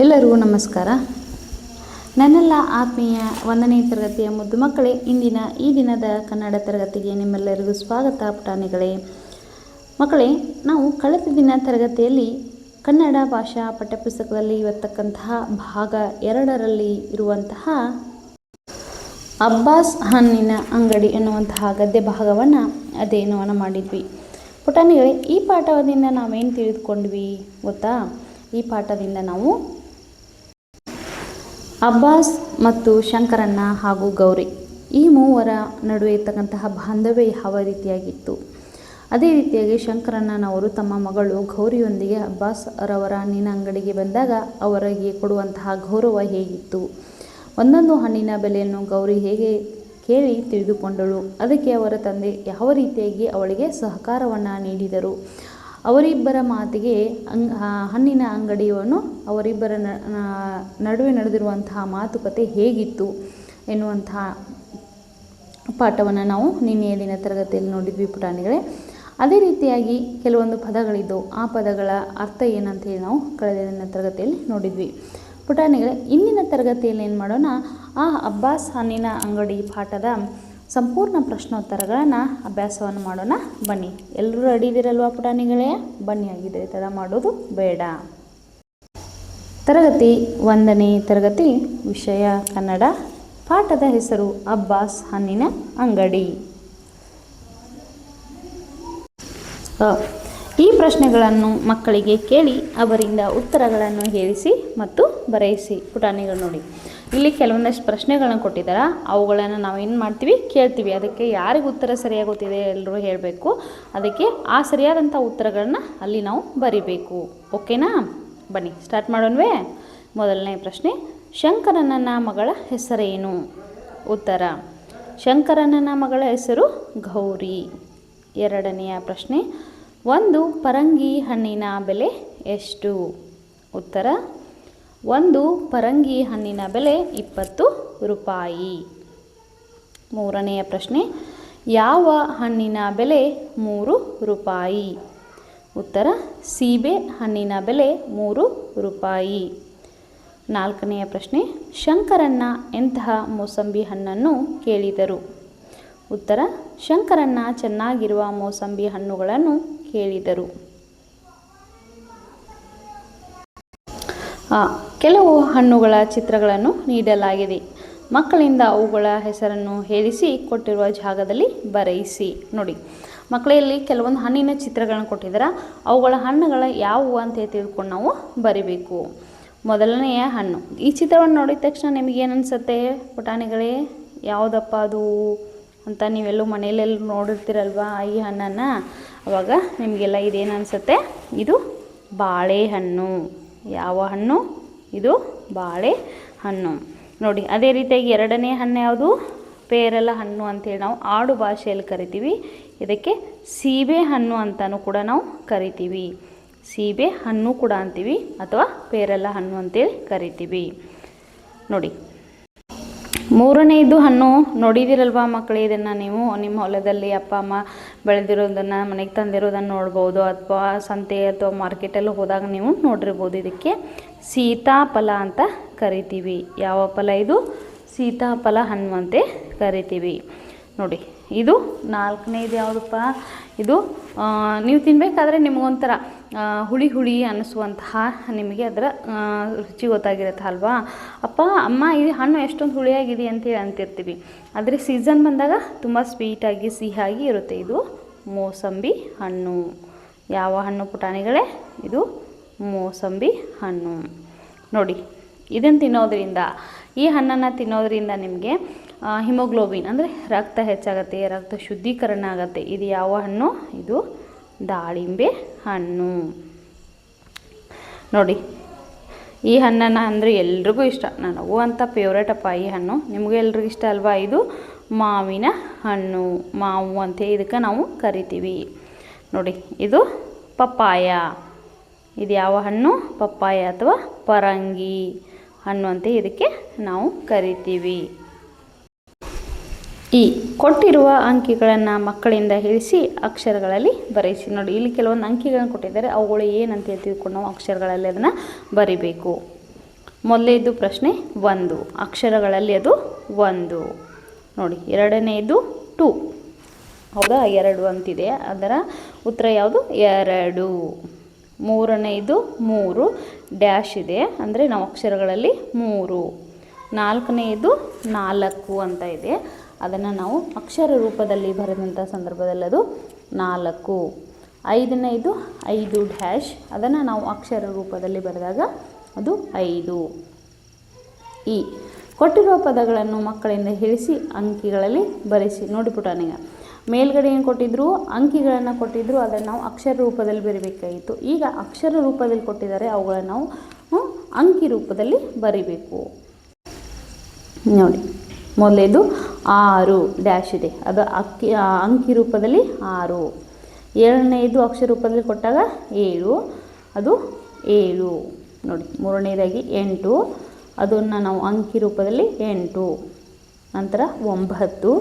ಎಲ್ಲರಿಗೂ ನಮಸ್ಕಾರ. ನನ್ನೆಲ್ಲ ಆತ್ಮೀಯ 1ನೇ ತರಗತಿಯ ಮುದ್ದು ಮಕ್ಕಳೇ, ಈ ದಿನದ ಕನ್ನಡ ತರಗತಿಗೆ ನಿಮ್ಮೆಲ್ಲರಿಗೂ ಸ್ವಾಗತ. ಪುಟಾಣಿಗಳೇ, ಮಕ್ಕಳೇ, ನಾವು ಕಳೆದ ದಿನ ತರಗತಿಯಲ್ಲಿ ಕನ್ನಡ ಭಾಷಾ ಪಠ್ಯಪುಸ್ತಕದಲ್ಲಿ ಇರತಕ್ಕಂತಹ ಭಾಗ 2ರಲ್ಲಿ ಇರುವಂತಹ ಅಬ್ಬಾಸ್ ಹಣ್ಣಿನ ಅಂಗಡಿ ಎನ್ನುವಂತಹ ಗದ್ಯ ಭಾಗವನ್ನು ಅಧ್ಯಯನವನ್ನು ಮಾಡಿದ್ವಿ. ಪುಟಾಣಿಗಳೇ, ಈ ಪಾಠದಿಂದ ನಾವೇನು ತಿಳಿದುಕೊಂಡ್ವಿ ಗೊತ್ತಾ? ಈ ಪಾಠದಿಂದ ನಾವು ಅಬ್ಬಾಸ್ ಮತ್ತು ಶಂಕರಣ್ಣ ಹಾಗೂ ಗೌರಿ ಈ ಮೂವರ ನಡುವೆ ಇರ್ತಕ್ಕಂತಹ ಬಾಂಧವ್ಯ ಯಾವ ರೀತಿಯಾಗಿತ್ತು, ಅದೇ ರೀತಿಯಾಗಿ ಶಂಕರಣ್ಣನವರು ತಮ್ಮ ಮಗಳು ಗೌರಿಯೊಂದಿಗೆ ಅಬ್ಬಾಸ್ ರವರ ಹಣ್ಣಿನ ಅಂಗಡಿಗೆ ಬಂದಾಗ ಅವರಿಗೆ ಕೊಡುವಂತಹ ಗೌರವ ಹೇಗಿತ್ತು, ಒಂದೊಂದು ಹಣ್ಣಿನ ಬೆಲೆಯನ್ನು ಗೌರಿ ಹೇಗೆ ಕೇಳಿ ತಿಳಿದುಕೊಂಡಳು, ಅದಕ್ಕೆ ಅವರ ತಂದೆ ಯಾವ ರೀತಿಯಾಗಿ ಅವಳಿಗೆ ಸಹಕಾರವನ್ನು ನೀಡಿದರು, ಅವರಿಬ್ಬರ ಮಾತಿಗೆ ಹಣ್ಣಿನ ಅಂಗಡಿಯನ್ನು ಅವರಿಬ್ಬರ ನಡುವೆ ನಡೆದಿರುವಂತಹ ಮಾತುಕತೆ ಹೇಗಿತ್ತು ಎನ್ನುವಂತಹ ಪಾಠವನ್ನು ನಾವು ನಿನ್ನೆಯ ದಿನ ತರಗತಿಯಲ್ಲಿ ನೋಡಿದ್ವಿ ಪುಟಾಣಿಗಳೇ. ಅದೇ ರೀತಿಯಾಗಿ ಕೆಲವೊಂದು ಪದಗಳಿದ್ದವು, ಆ ಪದಗಳ ಅರ್ಥ ಏನಂತೇಳಿ ನಾವು ಕಳೆದ ದಿನ ತರಗತಿಯಲ್ಲಿ ನೋಡಿದ್ವಿ ಪುಟಾಣಿಗಳೇ. ಇಂದಿನ ತರಗತಿಯಲ್ಲಿ ಏನು ಮಾಡೋಣ, ಆ ಅಬ್ಬಾಸ್ ಹಣ್ಣಿನ ಅಂಗಡಿ ಪಾಠದ ಸಂಪೂರ್ಣ ಪ್ರಶ್ನೋತ್ತರಗಳನ್ನು ಅಭ್ಯಾಸವನ್ನು ಮಾಡೋಣ. ಬನ್ನಿ, ಎಲ್ಲರೂ ರೆಡಿ ಇದ್ದೀರಲ್ವಾ ಪುಟಾಣಿಗಳೇ? ಬನ್ನಿ, ಆಗಿದ್ದರೆ ತಡ ಮಾಡೋದು ಬೇಡ. ತರಗತಿ 1ನೇ ತರಗತಿ, ವಿಷಯ ಕನ್ನಡ, ಪಾಠದ ಹೆಸರು ಅಬ್ಬಾಸ್ ಹಣ್ಣಿನ ಅಂಗಡಿ. ಈ ಪ್ರಶ್ನೆಗಳನ್ನು ಮಕ್ಕಳಿಗೆ ಕೇಳಿ ಅವರಿಂದ ಉತ್ತರಗಳನ್ನು ಹೇಳಿಸಿ ಮತ್ತು ಬರೆಯಿಸಿ. ಪುಟಾಣಿಗಳು ನೋಡಿ, ಇಲ್ಲಿ ಕೆಲವೊಂದಷ್ಟು ಪ್ರಶ್ನೆಗಳನ್ನ ಕೊಟ್ಟಿದ್ದಾರೆ, ಅವುಗಳನ್ನು ನಾವೇನು ಮಾಡ್ತೀವಿ, ಕೇಳ್ತೀವಿ. ಅದಕ್ಕೆ ಯಾರಿಗೆ ಉತ್ತರ ಸರಿಯಾಗಿ ಗೊತ್ತಿದೆ ಎಲ್ಲರೂ ಹೇಳಬೇಕು. ಅದಕ್ಕೆ ಆ ಸರಿಯಾದಂಥ ಉತ್ತರಗಳನ್ನ ಅಲ್ಲಿ ನಾವು ಬರಿಬೇಕು. ಓಕೆನಾ? ಬನ್ನಿ ಸ್ಟಾರ್ಟ್ ಮಾಡೋಣವೇ. ಮೊದಲನೇ ಪ್ರಶ್ನೆ, ಶಂಕರಣ್ಣನ ಮಗಳ ಹೆಸರೇನು? ಉತ್ತರ, ಶಂಕರಣ್ಣನ ಮಗಳ ಹೆಸರು ಗೌರಿ. ಎರಡನೆಯ ಪ್ರಶ್ನೆ, ಒಂದು ಪರಂಗಿ ಹಣ್ಣಿನ ಬೆಲೆ ಎಷ್ಟು? ಉತ್ತರ, ಒಂದು ಪರಂಗಿ ಹಣ್ಣಿನ ಬೆಲೆ 20 ರೂಪಾಯಿ. ಮೂರನೆಯ ಪ್ರಶ್ನೆ, ಯಾವ ಹಣ್ಣಿನ ಬೆಲೆ 3 ರೂಪಾಯಿ? ಉತ್ತರ, ಸೀಬೆ ಹಣ್ಣಿನ ಬೆಲೆ 3 ರೂಪಾಯಿ. ನಾಲ್ಕನೆಯ ಪ್ರಶ್ನೆ, ಶಂಕರಣ್ಣ ಎಂತಹ ಮೋಸಂಬಿ ಹಣ್ಣನ್ನು ಕೇಳಿದರು? ಉತ್ತರ, ಶಂಕರಣ್ಣ ಚೆನ್ನಾಗಿರುವ ಮೋಸಂಬಿ ಹಣ್ಣುಗಳನ್ನು ಕೇಳಿದರು. ಕೆಲವು ಹಣ್ಣುಗಳ ಚಿತ್ರಗಳನ್ನು ನೀಡಲಾಗಿದೆ. ಮಕ್ಕಳಿಂದ ಅವುಗಳ ಹೆಸರನ್ನು ಹೇಳಿಸಿ ಕೊಟ್ಟಿರುವ ಜಾಗದಲ್ಲಿ ಬರೆಯಿಸಿ. ನೋಡಿ ಮಕ್ಕಳಲ್ಲಿ ಕೆಲವೊಂದು ಹಣ್ಣಿನ ಚಿತ್ರಗಳನ್ನು ಕೊಟ್ಟಿದ್ದಾರೆ, ಅವುಗಳ ಹಣ್ಣುಗಳ ಯಾವುವು ಅಂತ ತಿಳ್ಕೊಂಡು ನಾವು ಬರಿಬೇಕು. ಮೊದಲನೆಯ ಹಣ್ಣು, ಈ ಚಿತ್ರವನ್ನು ನೋಡಿದ ತಕ್ಷಣ ನಿಮಗೇನು ಅನಿಸುತ್ತೆ ಪುಟಾಣಿಗಳೇ? ಯಾವುದಪ್ಪ ಅದು ಅಂತ ನೀವೆಲ್ಲೂ ಮನೆಯಲ್ಲೆಲ್ಲೂ ನೋಡಿರ್ತೀರಲ್ವಾ ಈ ಹಣ್ಣನ್ನು? ಅವಾಗ ನಿಮಗೆಲ್ಲ ಇದೇನು ಅನಿಸುತ್ತೆ? ಇದು ಬಾಳೆಹಣ್ಣು. ಯಾವ ಹಣ್ಣು? ಇದು ಬಾಳೆಹಣ್ಣು. ನೋಡಿ, ಅದೇ ರೀತಿಯಾಗಿ ಎರಡನೇ ಹಣ್ಣು ಯಾವುದು? ಪೇರಲ ಹಣ್ಣು ಅಂತೇಳಿ ನಾವು ಆಡು ಭಾಷೆಯಲ್ಲಿ ಕರಿತೀವಿ. ಇದಕ್ಕೆ ಸೀಬೆ ಹಣ್ಣು ಅಂತಲೂ ಕೂಡ ನಾವು ಕರಿತೀವಿ. ಸೀಬೆ ಹಣ್ಣು ಕೂಡ ಅಂತೀವಿ ಅಥವಾ ಪೇರಲ ಹಣ್ಣು ಅಂತೇಳಿ ಕರಿತೀವಿ. ನೋಡಿ, ಮೂರನೇದು ಹಣ್ಣು ನೋಡಿದಿರಲ್ವಾ ಮಕ್ಕಳೇ? ಇದನ್ನು ನೀವು ನಿಮ್ಮ ಹೊಲದಲ್ಲಿ ಅಪ್ಪ ಅಮ್ಮ ಬೆಳೆದಿರೋದನ್ನು, ಮನೆಗೆ ತಂದಿರೋದನ್ನು ನೋಡ್ಬೋದು, ಅಥವಾ ಸಂತೆ ಅಥವಾ ಮಾರ್ಕೆಟಲ್ಲಿ ಹೋದಾಗ ನೀವು ನೋಡಿರ್ಬೋದು. ಇದಕ್ಕೆ ಸೀತಾಫಲ ಅಂತ ಕರಿತೀವಿ. ಯಾವ ಫಲ ಇದು? ಸೀತಾಫಲ ಹಣ್ಣು ಅಂತ ಕರಿತೀವಿ. ನೋಡಿ, ಇದು ನಾಲ್ಕನೇದು ಯಾವುದಪ್ಪ? ಇದು ನೀವು ತಿನ್ನಬೇಕಾದ್ರೆ ನಿಮಗೊಂಥರ ಹುಳಿ ಹುಳಿ ಅನ್ನಿಸುವಂತಹ, ನಿಮಗೆ ಅದರ ರುಚಿ ಗೊತ್ತಾಗಿರುತ್ತೆ ಅಲ್ವಾ? ಅಪ್ಪ ಅಮ್ಮ ಈ ಹಣ್ಣು ಎಷ್ಟೊಂದು ಹುಳಿಯಾಗಿದೆ ಅಂತೇಳಿ ಅಂತಿರ್ತೀವಿ. ಆದರೆ ಸೀಸನ್ ಬಂದಾಗ ತುಂಬ ಸ್ವೀಟಾಗಿ ಸಿಹಿಯಾಗಿ ಇರುತ್ತೆ. ಇದು ಮೋಸಂಬಿ ಹಣ್ಣು. ಯಾವ ಹಣ್ಣು ಪುಟಾಣಿಗಳೇ? ಇದು ಮೋಸಂಬಿ ಹಣ್ಣು. ನೋಡಿ, ಇದನ್ನು ತಿನ್ನೋದ್ರಿಂದ, ಈ ಹಣ್ಣನ್ನು ತಿನ್ನೋದ್ರಿಂದ ನಿಮಗೆ ಹಿಮೋಗ್ಲೋಬಿನ್ ಅಂದರೆ ರಕ್ತ ಹೆಚ್ಚಾಗುತ್ತೆ, ರಕ್ತ ಶುದ್ಧೀಕರಣ ಆಗುತ್ತೆ. ಇದು ಯಾವ ಹಣ್ಣು? ಇದು ದಾಳಿಂಬೆ ಹಣ್ಣು. ನೋಡಿ, ಈ ಹಣ್ಣನ್ನು ಅಂದರೆ ಎಲ್ರಿಗೂ ಇಷ್ಟ. ನನಗೂ ಅಂತ ಫೇವ್ರೇಟಪ್ಪ ಈ ಹಣ್ಣು. ನಿಮಗೂ ಎಲ್ರಿಗೂ ಇಷ್ಟ ಅಲ್ವಾ? ಇದು ಮಾವಿನ ಹಣ್ಣು. ಮಾವು ಅಂತ ಇದಕ್ಕೆ ನಾವು ಕರಿತೀವಿ. ನೋಡಿ, ಇದು ಪಪ್ಪಾಯ. ಇದು ಯಾವ ಹಣ್ಣು? ಪಪ್ಪಾಯ ಅಥವಾ ಪರಂಗಿ ಹಣ್ಣು ಅಂತ ಇದಕ್ಕೆ ನಾವು ಕರಿತೀವಿ. ಈ ಕೊಟ್ಟಿರುವ ಅಂಕಿಗಳನ್ನು ಮಕ್ಕಳಿಂದ ಹೇಳಿಸಿ ಅಕ್ಷರಗಳಲ್ಲಿ ಬರೆಯಿಸಿ. ನೋಡಿ, ಇಲ್ಲಿ ಕೆಲವೊಂದು ಅಂಕಿಗಳನ್ನು ಕೊಟ್ಟಿದ್ದಾರೆ, ಅವುಗಳು ಏನಂತ ತಿಳ್ಕೊಂಡು ನಾವು ಅಕ್ಷರಗಳಲ್ಲಿ ಅದನ್ನು ಬರಿಬೇಕು. ಮೊದಲನೇದು ಪ್ರಶ್ನೆ 1, ಅಕ್ಷರಗಳಲ್ಲಿ ಅದು 1 ನೋಡಿ. ಎರಡನೆಯದು 2, ಹೌದಾ, 2 ಅಂತಿದೆ, ಅದರ ಉತ್ತರ ಯಾವುದು 2. ಮೂರನೆಯದು 3, ಡ್ಯಾಶ್ ಇದೆ, ಅಂದರೆ ನಾವು ಅಕ್ಷರಗಳಲ್ಲಿ 3. ನಾಲ್ಕನೆಯದು 4 ಅಂತ ಇದೆ, ಅದನ್ನು ನಾವು ಅಕ್ಷರ ರೂಪದಲ್ಲಿ ಬರೆದಂಥ ಸಂದರ್ಭದಲ್ಲಿ ಅದು 4. ಐದನೆಯದು 5 ಡ್ಯಾಶ್, ಅದನ್ನು ನಾವು ಅಕ್ಷರ ರೂಪದಲ್ಲಿ ಬರೆದಾಗ ಅದು 5. ಈ ಕೊಟ್ಟಿರುವ ಪದಗಳನ್ನು ಮಕ್ಕಳಿಂದ ಹೇಳಿಸಿ ಅಂಕಿಗಳಲ್ಲಿ ಬರೆಸಿ. ನೋಡಿ ಪುಟಾಣಿಗ, ಮೇಲ್ಗಡೆ ಏನು ಕೊಟ್ಟಿದ್ರು, ಅಂಕಿಗಳನ್ನು ಕೊಟ್ಟಿದ್ರು, ಅದನ್ನು ನಾವು ಅಕ್ಷರ ರೂಪದಲ್ಲಿ ಬರೀಬೇಕಾಗಿತ್ತು. ಈಗ ಅಕ್ಷರ ರೂಪದಲ್ಲಿ ಕೊಟ್ಟಿದ್ದಾರೆ, ಅವುಗಳನ್ನು ನಾವು ಅಂಕಿ ರೂಪದಲ್ಲಿ ಬರಿಬೇಕು. ನೋಡಿ, ಮೊದಲೇದು 6 ಡ್ಯಾಶ್ ಇದೆ, ಅದು ಅಂಕಿ ರೂಪದಲ್ಲಿ 6. ಏಳನೆಯದು ಅಕ್ಷರ ರೂಪದಲ್ಲಿ ಕೊಟ್ಟಾಗ 7, ಅದು 7 ನೋಡಿ. ಮೂರನೇದಾಗಿ 8, ಅದನ್ನು ನಾವು ಅಂಕಿ ರೂಪದಲ್ಲಿ 8. ನಂತರ 9,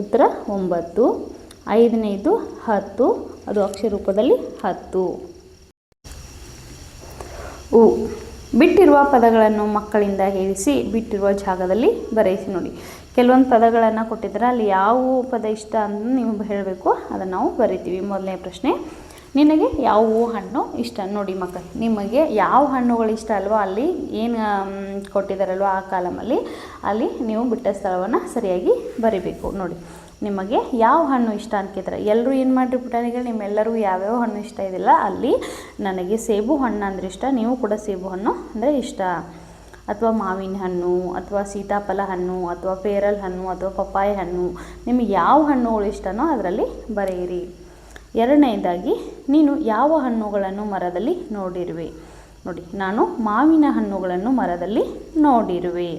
ಉತ್ತರ 9. ಐದನೇದು 10, ಅದು ಅಕ್ಷರ ರೂಪದಲ್ಲಿ 10. ಬಿಟ್ಟಿರುವ ಪದಗಳನ್ನು ಮಕ್ಕಳಿಂದ ಹೇಳಿಸಿ ಬಿಟ್ಟಿರುವ ಜಾಗದಲ್ಲಿ ಬರೆಯಿಸಿ. ನೋಡಿ, ಕೆಲವೊಂದು ಪದಗಳನ್ನು ಕೊಟ್ಟಿದ್ದಾರೆ, ಅಲ್ಲಿ ಯಾವ ಪದ ಇಷ್ಟ ಅಂತ ನೀವು ಹೇಳಬೇಕು, ಅದನ್ನು ನಾವು ಬರಿತೀವಿ. ಮೊದಲನೇ ಪ್ರಶ್ನೆ, ನಿನಗೆ ಯಾವ ಹಣ್ಣು ಇಷ್ಟ? ನೋಡಿ ಮಕ್ಕಳು, ನಿಮಗೆ ಯಾವ ಹಣ್ಣುಗಳು ಇಷ್ಟ ಅಲ್ವೋ ಅಲ್ಲಿ ಏನು ಕೊಟ್ಟಿದ್ದಾರಲ್ವ ಆ ಕಾಲಮಲ್ಲಿ ಅಲ್ಲಿ ನೀವು ಬಿಟ್ಟ ಸ್ಥಳವನ್ನು ಸರಿಯಾಗಿ ಬರಿಬೇಕು. ನೋಡಿ, ನಿಮಗೆ ಯಾವ ಹಣ್ಣು ಇಷ್ಟ ಅಂತ ಕೇಳ್ತಾರೆ. ಎಲ್ಲರೂ ಏನು ಮಾಡಿರಿ ಪುಟಾಣಿಗಳು, ನಿಮ್ಮೆಲ್ಲರಿಗೂ ಯಾವ್ಯಾವ ಹಣ್ಣು ಇಷ್ಟ ಇದಿಲ್ಲ, ಅಲ್ಲಿ ನನಗೆ ಸೇಬು ಹಣ್ಣು ಅಂದರೆ ಇಷ್ಟ, ನೀವು ಕೂಡ ಸೇಬು ಹಣ್ಣು ಅಂದರೆ ಇಷ್ಟ, ಅಥವಾ ಮಾವಿನ ಹಣ್ಣು, ಅಥವಾ ಸೀತಾಫಲ ಹಣ್ಣು, ಅಥವಾ ಪೇರಲ್ ಹಣ್ಣು, ಅಥವಾ ಪಪ್ಪಾಯ ಹಣ್ಣು, ನಿಮಗೆ ಯಾವ ಹಣ್ಣುಗಳು ಇಷ್ಟನೋ ಅದರಲ್ಲಿ ಬರೆಯಿರಿ. ಎರಡನೇದಾಗಿ, ನೀನು ಯಾವ ಹಣ್ಣುಗಳನ್ನು ಮರದಲ್ಲಿ ನೋಡಿರುವೆ? ನೋಡಿ, ನಾನು ಮಾವಿನ ಹಣ್ಣುಗಳನ್ನು ಮರದಲ್ಲಿ ನೋಡಿರುವೆ.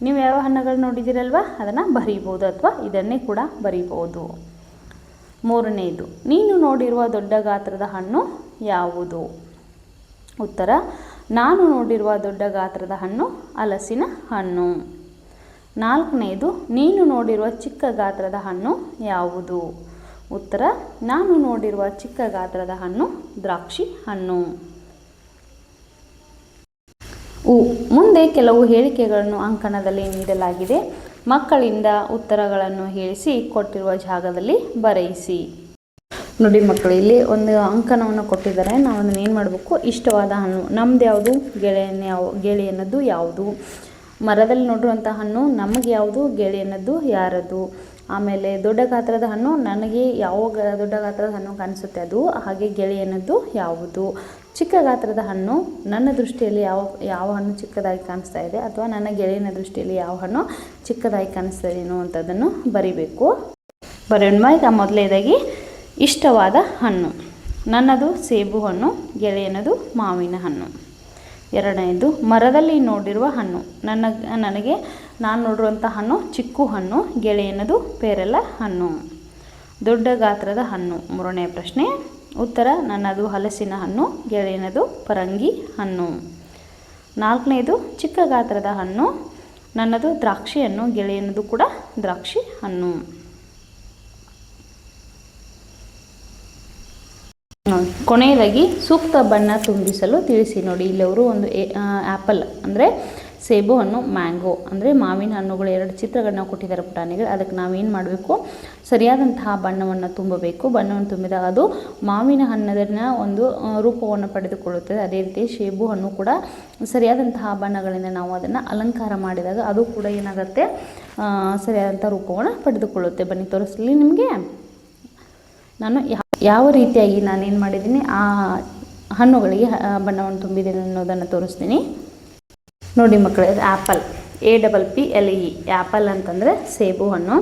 ನೀವು ಯಾವ ಹಣ್ಣುಗಳು ನೋಡಿದ್ದೀರಲ್ವ ಅದನ್ನು ಬರೀಬೋದು, ಅಥವಾ ಇದನ್ನೇ ಕೂಡ ಬರೀಬೋದು. ಮೂರನೆಯದು, ನೀನು ನೋಡಿರುವ ದೊಡ್ಡ ಗಾತ್ರದ ಹಣ್ಣು ಯಾವುದು? ಉತ್ತರ, ನಾನು ನೋಡಿರುವ ದೊಡ್ಡ ಗಾತ್ರದ ಹಣ್ಣು ಹಲಸಿನ ಹಣ್ಣು. ನಾಲ್ಕನೆಯದು, ನೀನು ನೋಡಿರುವ ಚಿಕ್ಕ ಗಾತ್ರದ ಹಣ್ಣು ಯಾವುದು? ಉತ್ತರ, ನಾನು ನೋಡಿರುವ ಚಿಕ್ಕ ಗಾತ್ರದ ಹಣ್ಣು ದ್ರಾಕ್ಷಿ ಹಣ್ಣು. ಮುಂದೆ ಕೆಲವು ಹೇಳಿಕೆಗಳನ್ನು ಅಂಕಣದಲ್ಲಿ ನೀಡಲಾಗಿದೆ. ಮಕ್ಕಳಿಂದ ಉತ್ತರಗಳನ್ನು ಹೇಳಿಸಿ ಕೊಟ್ಟಿರುವ ಜಾಗದಲ್ಲಿ ಬರೆಯಿಸಿ. ನೋಡಿ ಮಕ್ಕಳು, ಇಲ್ಲಿ ಒಂದು ಅಂಕಣವನ್ನು ಕೊಟ್ಟಿದ್ದಾರೆ. ನಾವು ಅದನ್ನು ಏನು ಮಾಡಬೇಕು, ಇಷ್ಟವಾದ ಹಣ್ಣು ನಮ್ದು ಯಾವುದು, ಗೆಳೆಯನದ್ದು ಯಾವುದು, ಮರದಲ್ಲಿ ನೋಡಿರುವಂಥ ಹಣ್ಣು ನಮಗೆ ಯಾವುದು, ಗೆಳೆಯನದ್ದು ಯಾರದು. ಆಮೇಲೆ ದೊಡ್ಡ ಗಾತ್ರದ ಹಣ್ಣು ನನಗೆ ಯಾವ ದೊಡ್ಡ ಗಾತ್ರದ ಹಣ್ಣು ಕಾಣಿಸುತ್ತೆ ಅದು, ಹಾಗೆ ಗೆಳೆಯನದ್ದು ಯಾವುದು. ಚಿಕ್ಕ ಗಾತ್ರದ ಹಣ್ಣು ನನ್ನ ದೃಷ್ಟಿಯಲ್ಲಿ ಯಾವ ಹಣ್ಣು ಚಿಕ್ಕದಾಗಿ ಕಾಣಿಸ್ತಾ ಇದೆ, ಅಥವಾ ನನ್ನ ಗೆಳೆಯನ ದೃಷ್ಟಿಯಲ್ಲಿ ಯಾವ ಹಣ್ಣು ಚಿಕ್ಕದಾಗಿ ಕಾಣಿಸ್ತಾ ಇದೆ ಅನ್ನುವಂಥದ್ದನ್ನು ಬರಿಬೇಕು. ಬರೋಣ. ಈಗ ಮೊದಲನೇದಾಗಿ ಇಷ್ಟವಾದ ಹಣ್ಣು, ನನ್ನದು ಸೇಬು ಹಣ್ಣು, ಗೆಳೆಯನದು ಮಾವಿನ ಹಣ್ಣು. ಎರಡನೇದು, ಮರದಲ್ಲಿ ನೋಡಿರುವ ಹಣ್ಣು, ನನಗೆ ನಾನು ನೋಡಿರುವಂಥ ಹಣ್ಣು ಚಿಕ್ಕು ಹಣ್ಣು, ಗೆಳೆಯನದು ಪೇರಲ ಹಣ್ಣು. ದೊಡ್ಡ ಗಾತ್ರದ ಹಣ್ಣು, ಮೂರನೇ ಪ್ರಶ್ನೆ. ಉತ್ತರ, ನನ್ನದು ಹಲಸಿನ ಹಣ್ಣು, ಗೆಳೆಯನದು ಪರಂಗಿ ಹಣ್ಣು. ನಾಲ್ಕನೇದು, ಚಿಕ್ಕ ಗಾತ್ರದ ಹಣ್ಣು, ನನ್ನದು ದ್ರಾಕ್ಷಿ ಹಣ್ಣು, ಗೆಳೆಯನದು ಕೂಡ ದ್ರಾಕ್ಷಿ ಹಣ್ಣು. ಕೊನೆಯದಾಗಿ ಸೂಕ್ತ ಬಣ್ಣ ತುಂಬಿಸಲು ತಿಳಿಸಿ. ನೋಡಿ, ಇಲ್ಲಿ ಅವರು ಒಂದು ಆ್ಯಪಲ್ ಅಂದರೆ ಸೇಬು ಹಣ್ಣು, ಮ್ಯಾಂಗೋ ಅಂದರೆ ಮಾವಿನ ಹಣ್ಣುಗಳು, 2 ಚಿತ್ರಗಳನ್ನ ಕೊಟ್ಟಿದ್ದಾರೆ ಪುಟಾಣಿಗಳು. ಅದಕ್ಕೆ ನಾವೇನು ಮಾಡಬೇಕು, ಸರಿಯಾದಂತಹ ಬಣ್ಣವನ್ನು ತುಂಬಬೇಕು. ಬಣ್ಣವನ್ನು ತುಂಬಿದಾಗ ಅದು ಮಾವಿನ ಹಣ್ಣದನ್ನು ಒಂದು ರೂಪವನ್ನು ಪಡೆದುಕೊಳ್ಳುತ್ತದೆ. ಅದೇ ರೀತಿ ಸೇಬು ಹಣ್ಣು ಕೂಡ ಸರಿಯಾದಂತಹ ಬಣ್ಣಗಳಿಂದ ನಾವು ಅದನ್ನು ಅಲಂಕಾರ ಮಾಡಿದಾಗ ಅದು ಕೂಡ ಏನಾಗುತ್ತೆ, ಸರಿಯಾದಂಥ ರೂಪವನ್ನು ಪಡೆದುಕೊಳ್ಳುತ್ತೆ. ಬನ್ನಿ ತೋರಿಸಲಿ ನಿಮಗೆ. ನಾನು ಯಾವ ರೀತಿಯಾಗಿ ನಾನೇನು ಮಾಡಿದ್ದೀನಿ ಆ ಹಣ್ಣುಗಳಿಗೆ ಬಣ್ಣವನ್ನು ತುಂಬಿದ್ದೀನಿ ಅನ್ನೋದನ್ನು ತೋರಿಸ್ತೀನಿ. ನೋಡಿ ಮಕ್ಕಳೇ, ಆ್ಯಪಲ್, APPLE, ಆ್ಯಪಲ್ ಅಂತಂದರೆ ಸೇಬು ಹಣ್ಣು.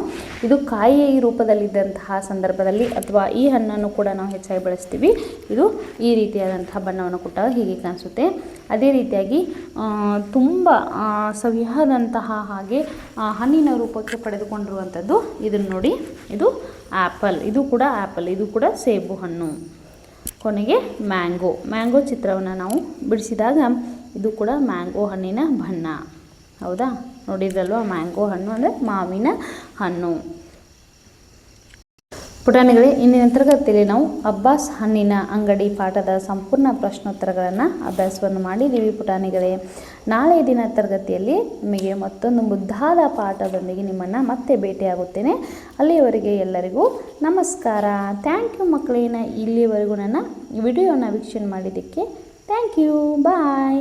ಇದು ಕಾಯಿಯ ರೂಪದಲ್ಲಿದ್ದಂತಹ ಸಂದರ್ಭದಲ್ಲಿ ಅಥವಾ ಈ ಹಣ್ಣನ್ನು ಕೂಡ ನಾವು ಹೆಚ್ಚಾಗಿ ಬಳಸ್ತೀವಿ. ಇದು ಈ ರೀತಿಯಾದಂತಹ ಬಣ್ಣವನ್ನು ಕೊಟ್ಟಾಗ ಹೀಗೆ ಕಾಣಿಸುತ್ತೆ. ಅದೇ ರೀತಿಯಾಗಿ ತುಂಬ ಸವಿಯಾದಂತಹ ಹಾಗೆ ಹಣ್ಣಿನ ರೂಪಕ್ಕೆ ಪಡೆದುಕೊಂಡಿರುವಂಥದ್ದು ಇದನ್ನು ನೋಡಿ, ಇದು ಆ್ಯಪಲ್, ಇದು ಕೂಡ ಆ್ಯಪಲ್, ಇದು ಕೂಡ ಸೇಬು ಹಣ್ಣು. ಕೊನೆಗೆ ಮ್ಯಾಂಗೋ ಚಿತ್ರವನ್ನು ನಾವು ಬಿಡಿಸಿದಾಗ ಇದು ಕೂಡ ಮ್ಯಾಂಗೋ ಹಣ್ಣಿನ ಬಣ್ಣ. ಹೌದಾ, ನೋಡಿದ್ರಲ್ವ, ಮ್ಯಾಂಗೋ ಹಣ್ಣು ಅಂದರೆ ಮಾವಿನ ಹಣ್ಣು. ಪುಟಾಣಿಗಳೇ, ಇಂದಿನ ತರಗತಿಯಲ್ಲಿ ನಾವು ಅಬ್ಬಾಸ್ ಹಣ್ಣಿನ ಅಂಗಡಿ ಪಾಠದ ಸಂಪೂರ್ಣ ಪ್ರಶ್ನೋತ್ತರಗಳನ್ನು ಅಭ್ಯಾಸವನ್ನು ಮಾಡಿದ್ದೀವಿ ಪುಟಾಣಿಗಳೇ. ನಾಳೆ ದಿನ ತರಗತಿಯಲ್ಲಿ ನಿಮಗೆ ಮತ್ತೊಂದು ಮುದ್ದಾದ ಪಾಠದೊಂದಿಗೆ ನಿಮ್ಮನ್ನು ಮತ್ತೆ ಭೇಟಿಯಾಗುತ್ತೇನೆ. ಅಲ್ಲಿಯವರೆಗೆ ಎಲ್ಲರಿಗೂ ನಮಸ್ಕಾರ. ಥ್ಯಾಂಕ್ ಯು ಮಕ್ಕಳೇನ ಇಲ್ಲಿವರೆಗೂ ನನ್ನ ವಿಡಿಯೋನ ವೀಕ್ಷಣೆ ಮಾಡಿದ್ದಕ್ಕೆ ಥ್ಯಾಂಕ್ ಯು. ಬಾಯ್.